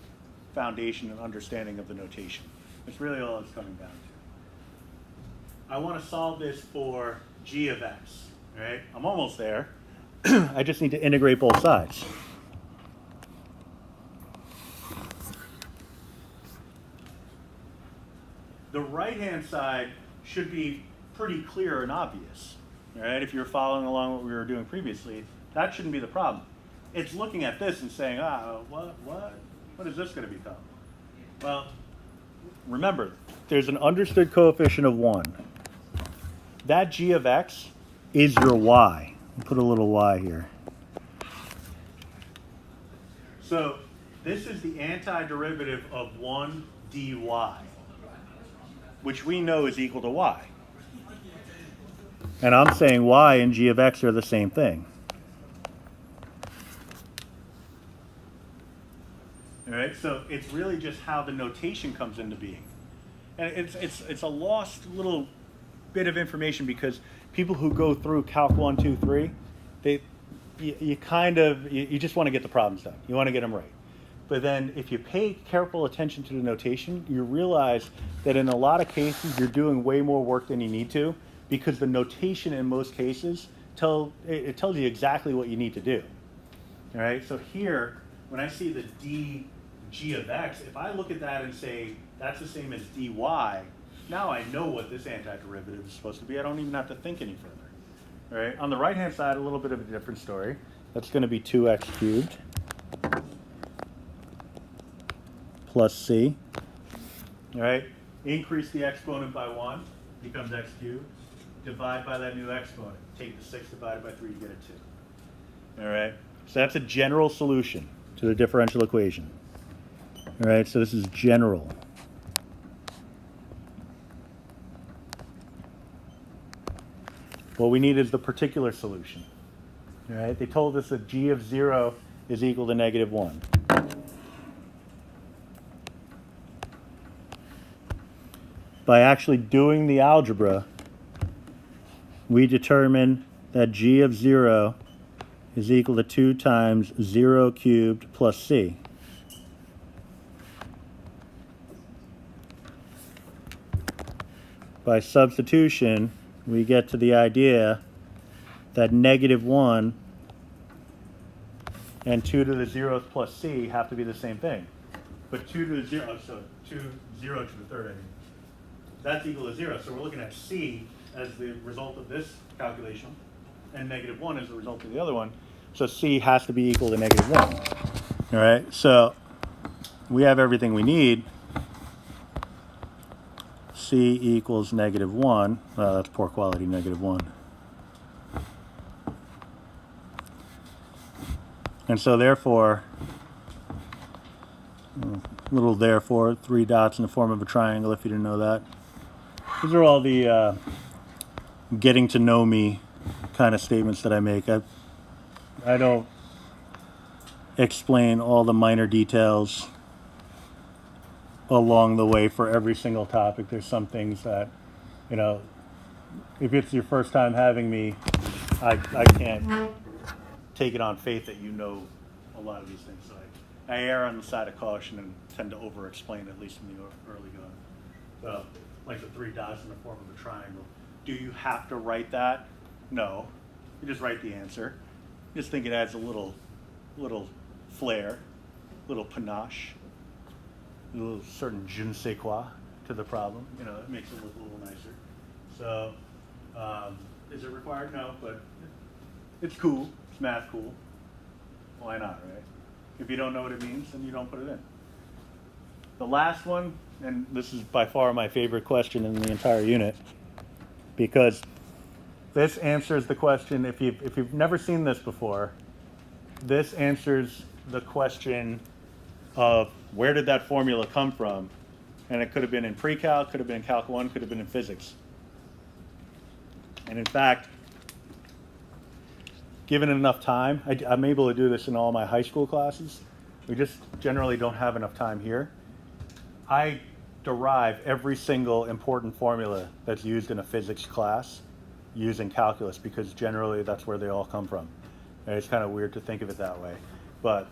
A: foundation and understanding of the notation. That's really all it's coming down to. I want to solve this for g of x. Right? I'm almost there. I just need to integrate both sides. The right-hand side should be pretty clear and obvious. Right? If you're following along what we were doing previously, that shouldn't be the problem. It's looking at this and saying, what is this going to become? Well, remember, there's an understood coefficient of 1. That g of x is your y. I'll put a little y here. So this is the antiderivative of 1 dy, which we know is equal to y. And I'm saying y and g of x are the same thing. All right, so it's really just how the notation comes into being. And it's a lost little bit of information because people who go through Calc 1, 2, 3, you just want to get the problems done. You want to get them right. But then if you pay careful attention to the notation, you realize that in a lot of cases you're doing way more work than you need to because the notation in most cases tells you exactly what you need to do. All right, so here, when I see the dg of x, if I look at that and say that's the same as dy, now I know what this antiderivative is supposed to be. I don't even have to think any further. All right, on the right-hand side, a little bit of a different story. That's going to be 2x cubed plus c. All right, increase the exponent by 1, becomes x cubed. Divide by that new exponent. Take the 6 divided by 3, you get a 2. All right, so that's a general solution to the differential equation. All right, so this is general. What we need is the particular solution. All right, they told us that g of 0 is equal to negative 1. By actually doing the algebra, we determine that g of 0 is equal to 2 times 0 cubed plus c. By substitution, we get to the idea that negative 1 and 2 to the 0th plus c have to be the same thing. But 2 to the 0, so 0 to the third, I mean. That's equal to 0. So we're looking at c as the result of this calculation, and negative 1 as the result of the other one. So c has to be equal to negative 1. All right, so we have everything we need. C equals negative 1. Well, that's poor quality, negative 1. And so therefore, little therefore, 3 dots in the form of a triangle, if you didn't know that. These are all the getting to know me kind of statements that I make. I don't explain all the minor details along the way for every single topic. There's some things that, if it's your first time having me, I can't take it on faith that you know a lot of these things. So I err on the side of caution and tend to over-explain, at least in the early going. So, like the 3 dots in the form of a triangle. Do you have to write that? No. You just write the answer. Just think it adds a little flair, little panache, a little certain je ne sais quoi to the problem. You know, it makes it look a little nicer. So, is it required? No, but it's cool. It's math cool. Why not, right? If you don't know what it means, then you don't put it in. The last one, and this is by far my favorite question in the entire unit, because this answers the question, if you've never seen this before, this answers the question of where did that formula come from? And it could have been in pre-calc, could have been in Calc 1, could have been in physics. And in fact, given enough time, I'm able to do this in all my high school classes. We just generally don't have enough time here. I derive every single important formula that's used in a physics class using calculus, because generally that's where they all come from. And it's kind of weird to think of it that way, but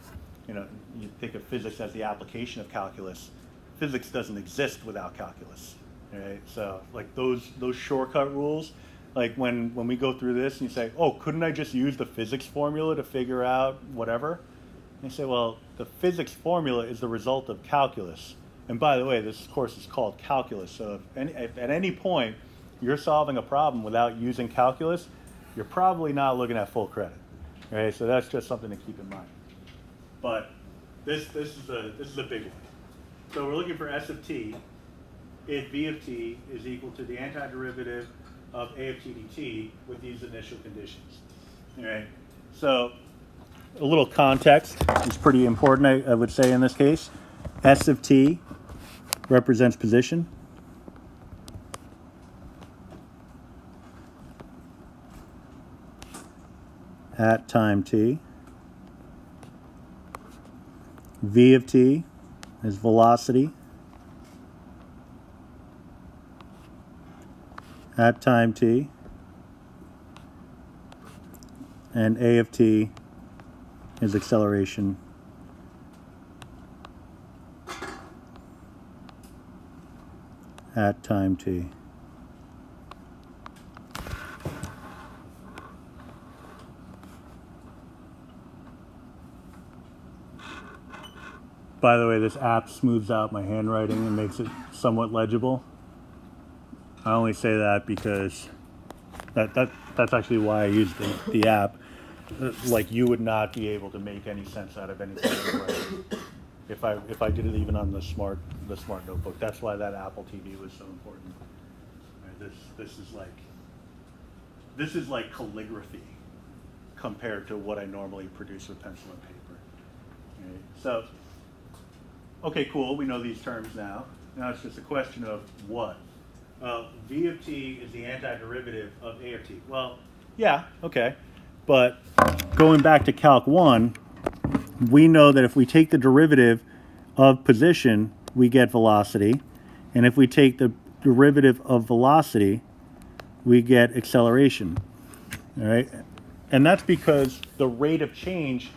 A: you know, you think of physics as the application of calculus. Physics doesn't exist without calculus, right? So like those shortcut rules, like when we go through this and you say, oh, couldn't I just use the physics formula to figure out whatever? And you say, well, the physics formula is the result of calculus. And by the way, this course is called calculus. So if at any point you're solving a problem without using calculus, you're probably not looking at full credit. Right? So that's just something to keep in mind. But this is a big one. So we're looking for S of t if v of t is equal to the antiderivative of a of t dt with these initial conditions. All right. So a little context is pretty important, I would say, in this case. S of t represents position. At time t. V of t is velocity at time t. And a of t is acceleration at time t. By the way, this app smooths out my handwriting and makes it somewhat legible. I only say that because that's actually why I use the app. Like, you would not be able to make any sense out of anything if I did it even on the smart notebook. That's why that Apple TV was so important. Right, this is like calligraphy compared to what I normally produce with pencil and paper. Right? So, okay, cool. We know these terms now. Now it's just a question of what. V of t is the antiderivative of a of t. Well, yeah, okay. But going back to Calc 1, we know that if we take the derivative of position, we get velocity. And if we take the derivative of velocity, we get acceleration. All right? And that's because the rate of change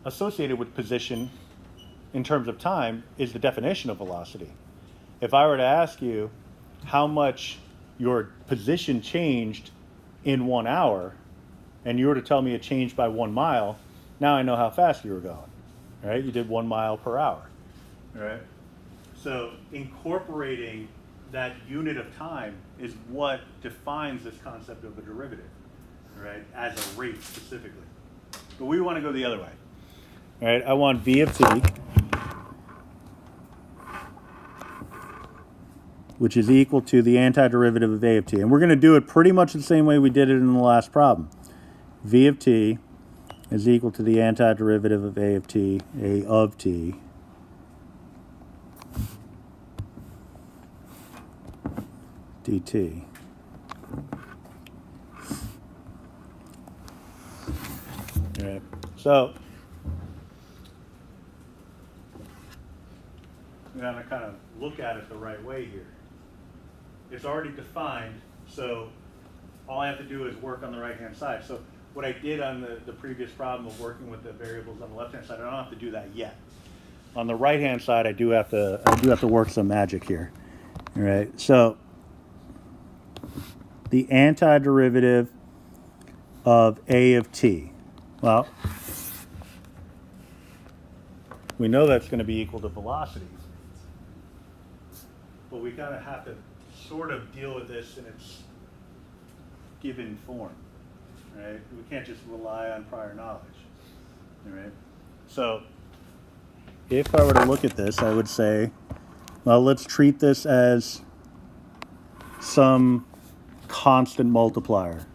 A: associated with position in terms of time is the definition of velocity. If I were to ask you how much your position changed in 1 hour, and you were to tell me it changed by 1 mile, now I know how fast you were going. All right? You did 1 mile per hour. All right? So incorporating that unit of time is what defines this concept of a derivative, right? As a rate specifically. But we want to go the other way. All right? I want v of t, which is equal to the antiderivative of a of t. And we're going to do it pretty much the same way we did it in the last problem. V of t is equal to the antiderivative of a of t, dt. All right. So we're going to kind of look at it the right way here. It's already defined So all I have to do is work on the right-hand side. So what I did on the previous problem of working with the variables on the left-hand side, I don't have to do that yet. On the right-hand side, I do have to work some magic here. All right. So the antiderivative of a of t. Well, we know that's going to be equal to velocity. But we kind of have to sort of deal with this in its given form, right? We can't just rely on prior knowledge, all right? So if I were to look at this, I would say, well, let's treat this as some constant multiplier,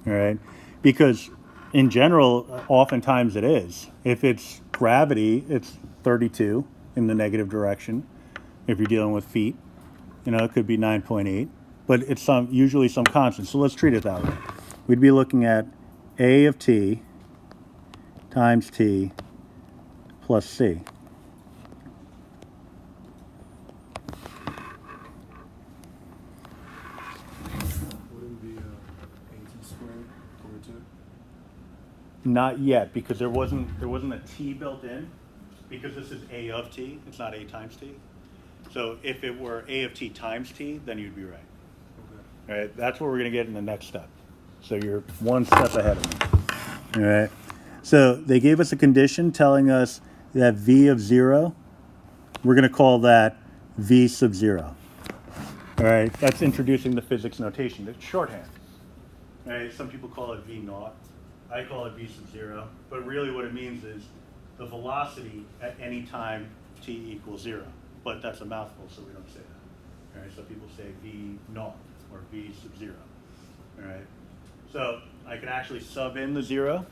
A: all right? Because in general, oftentimes it is. If it's gravity, it's 32 in the negative direction. If you're dealing with feet, you know, it could be 9.8, but it's usually some constant. So let's treat it that way. We'd be looking at a of t times t plus c.
C: Wouldn't be AT squared over 2?
A: Not yet, because there wasn't a t built in, because this is a of t, it's not a times t. So if it were a of t times t, then you'd be right.
C: Okay.
A: All right, that's what we're going to get in the next step. So you're one step ahead of me. All right. So they gave us a condition telling us that v of 0, we're going to call that v sub 0. All right, that's introducing the physics notation. It's shorthand. All right, some people call it v naught. I call it v sub 0. But really what it means is the velocity at any time t equals 0. But that's a mouthful, so we don't say that. All right, so people say v naught or v sub 0. All right, so I can actually sub in the 0.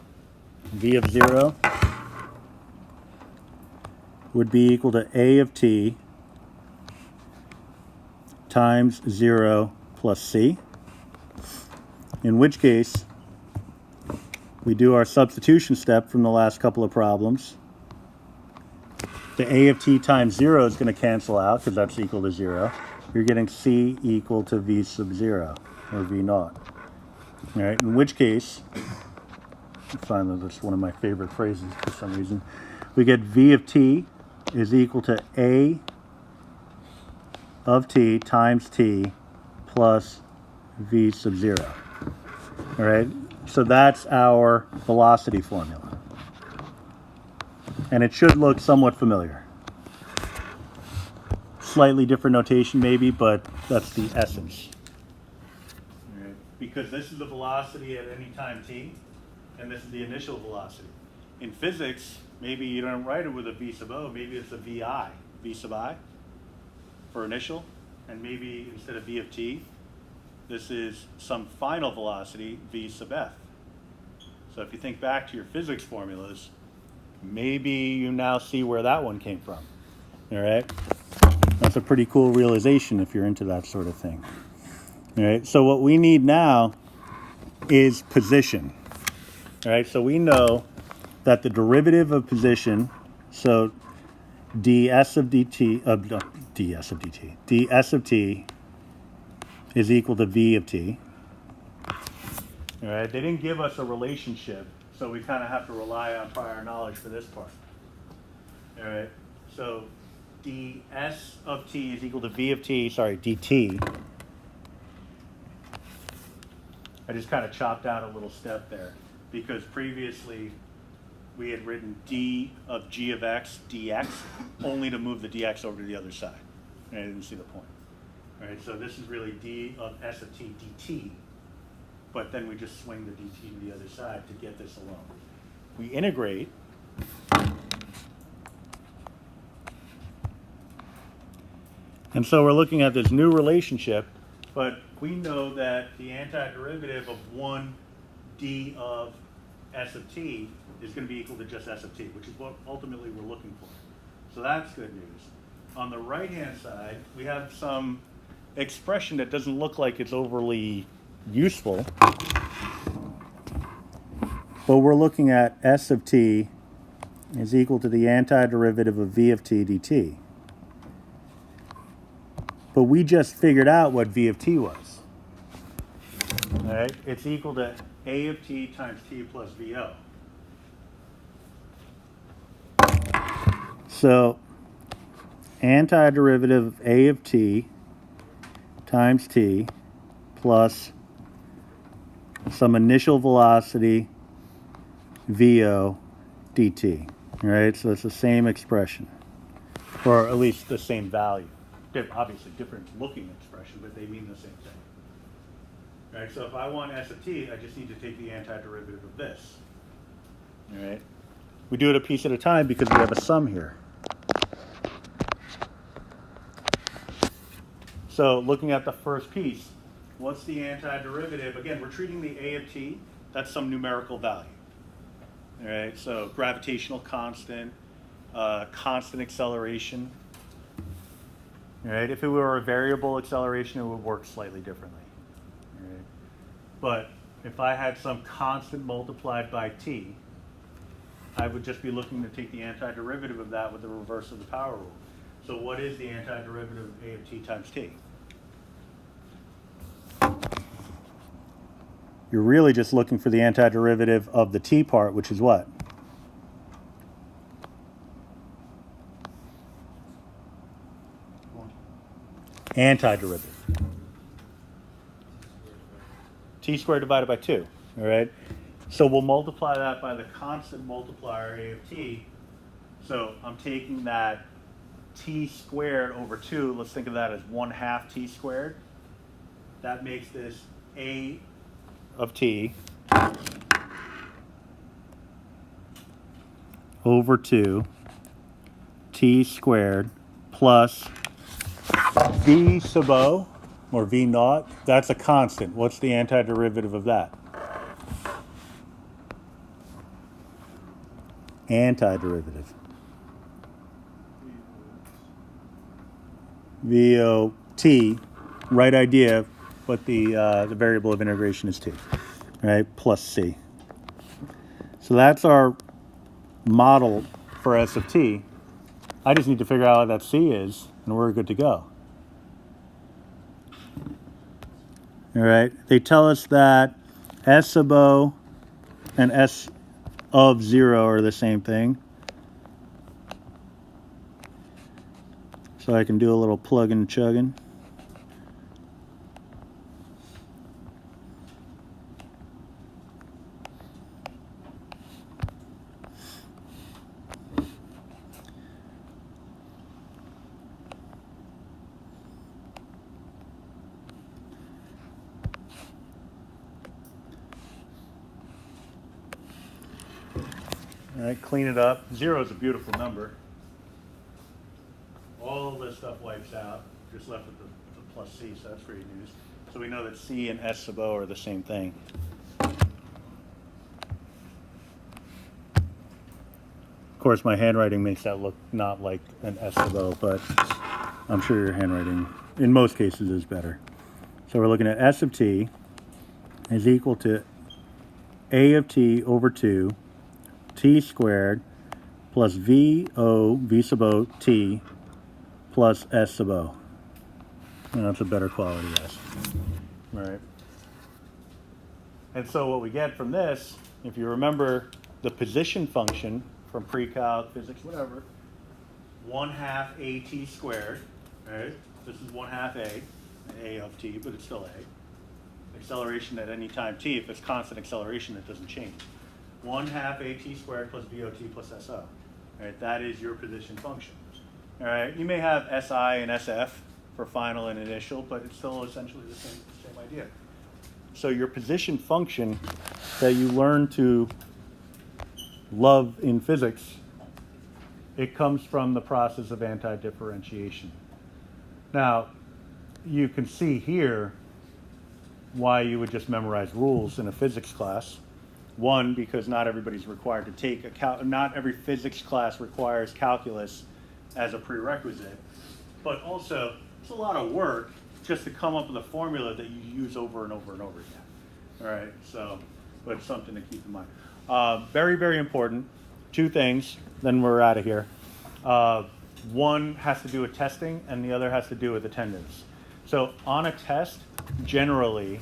A: V of 0 would be equal to a of t times 0 plus c, in which case we do our substitution step from the last couple of problems. The a of t times 0 is going to cancel out because that's equal to 0. You're getting c equal to v sub 0, or v naught. All right, in which case, I find that that's one of my favorite phrases for some reason. We get v of t is equal to a of t times t plus v sub 0. All right, so that's our velocity formula. And it should look somewhat familiar. Slightly different notation maybe, but that's the essence. All right. Because this is the velocity at any time t, and this is the initial velocity. In physics, maybe you don't write it with a v sub o, maybe it's a vi, v sub I for initial, and maybe instead of v of t, this is some final velocity, v sub f. So if you think back to your physics formulas, maybe you now see where that one came from. All right? That's a pretty cool realization if you're into that sort of thing. All right, so what we need now is position. All right, so we know that the derivative of position, so ds of dt is equal to v of t. All right, they didn't give us a relationship, so we kind of have to rely on prior knowledge for this part. All right, so ds of t is equal to v of t, dt. I just kind of chopped out a little step there because previously we had written d of g of x dx only to move the dx over to the other side. And I didn't see the point. All right, so this is really d of s of t dt, but then we just swing the dt to the other side to get this alone. We integrate. And so we're looking at this new relationship, but we know that the antiderivative of 1 d of s of t is going to be equal to just s of t, which is what ultimately we're looking for. So that's good news. On the right-hand side, we have some expression that doesn't look like it's overly useful, but we're looking at s of t is equal to the antiderivative of v of t dt. But we just figured out what v of t was. All right, it's equal to A of t times t plus VO. So antiderivative of A of t times t plus some initial velocity VO dt. All right, so it's the same expression, or at least the same value. Obviously different looking expression, but they mean the same thing. All right, so if I want S of t, I just need to take the antiderivative of this. All right, we do it a piece at a time because we have a sum here. So looking at the first piece, what's the antiderivative? Again, we're treating the A of t, that's some numerical value. All right, so gravitational constant, constant acceleration. All right, if it were a variable acceleration, it would work slightly differently. All right. But if I had some constant multiplied by t, I would just be looking to take the antiderivative of that with the reverse of the power rule. So what is the antiderivative of A of t times t? You're really just looking for the antiderivative of the t part, which is what? Antiderivative. T squared divided by 2, all right? So we'll multiply that by the constant multiplier A of t. So I'm taking that t squared over 2, let's think of that as 1/2 t squared. That makes this A of t over 2 t squared plus v sub o, or v naught, that's a constant. What's the antiderivative of that? Antiderivative. VOT, right idea, but the variable of integration is t, right, plus c. So that's our model for S of t. I just need to figure out what that c is, and we're good to go. All right, they tell us that S sub o and S of 0 are the same thing. So I can do a little plugging and chugging. All right, clean it up. 0 is a beautiful number. All this stuff wipes out. Just left with the plus c, so that's great news. So we know that c and S sub o are the same thing. Of course, my handwriting makes that look not like an S sub o, but I'm sure your handwriting, in most cases, is better. So we're looking at S of t is equal to A of t over 2 t squared plus v sub o t plus S sub o. And that's a better quality S. All right. And so what we get from this, if you remember the position function from pre-calc, physics, whatever, 1/2 at squared, right? This is 1/2 a of t, but it's still a. Acceleration at any time t, if it's constant acceleration, it doesn't change. 1/2 at squared plus vot plus so. All right, that is your position function. All right, you may have si and sf for final and initial, but it's still essentially the same idea. So your position function that you learn to love in physics, it comes from the process of antidifferentiation. Now, you can see here why you would just memorize rules in a physics class. One, because not everybody's required to take not every physics class requires calculus as a prerequisite, but also it's a lot of work just to come up with a formula that you use over and over and over again. All right, so, but it's something to keep in mind. Very, very important. Two things, then we're out of here. One has to do with testing, and the other has to do with attendance. So on a test, generally,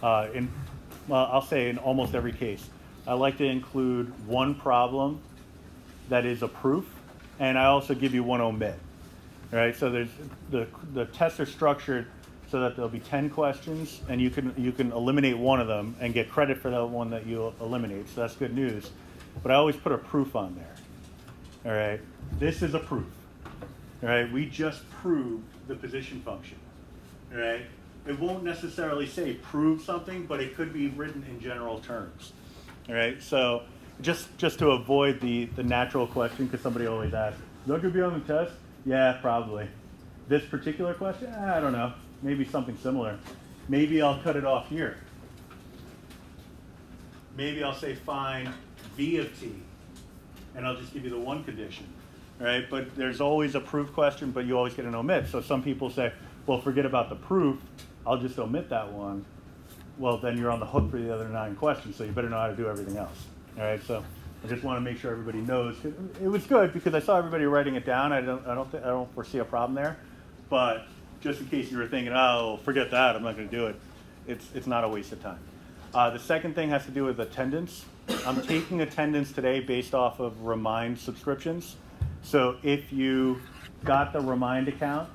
A: I'll say in almost every case. I like to include one problem that is a proof, and I also give you one omit. All right, so there's the tests are structured so that there'll be 10 questions, and you can eliminate one of them and get credit for the one that you eliminate. So that's good news. But I always put a proof on there. All right, this is a proof. All right, we just proved the position function. All right, it won't necessarily say prove something, but it could be written in general terms. All right, so just to avoid the natural question, because somebody always asks, is that going to be on the test? Yeah, probably. This particular question, I don't know. Maybe something similar. Maybe I'll cut it off here. Maybe I'll say find v of t, and I'll just give you the one condition. All right, but there's always a proof question, but you always get an omit. So some people say, well, forget about the proof. I'll just omit that one. Well, then you're on the hook for the other 9 questions, so you better know how to do everything else. All right, so I just want to make sure everybody knows. It was good because I saw everybody writing it down. I don't foresee a problem there, but just in case you were thinking, oh, forget that, I'm not going to do it. It's not a waste of time. The second thing has to do with attendance. I'm taking attendance today based off of Remind subscriptions. So if you got the Remind account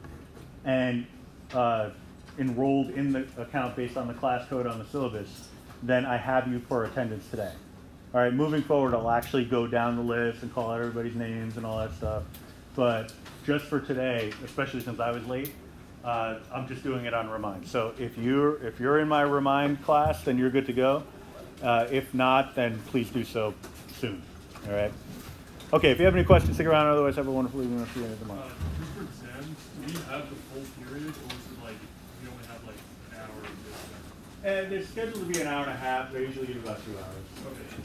A: and enrolled in the account based on the class code on the syllabus, then I have you for attendance today. All right, moving forward, I'll actually go down the list and call out everybody's names and all that stuff. But just for today, especially since I was late, I'm just doing it on Remind. So if you're in my Remind class, then you're good to go. If not, then please do so soon. All right. Okay, if you have any questions, stick around. Otherwise, have a wonderful evening. I'll see you at the tomorrow.
C: For exams, do we have the full period, or is it like we only have like an hour of this?
A: And they're scheduled to be an hour and a half. They usually give about 2 hours.
C: Okay.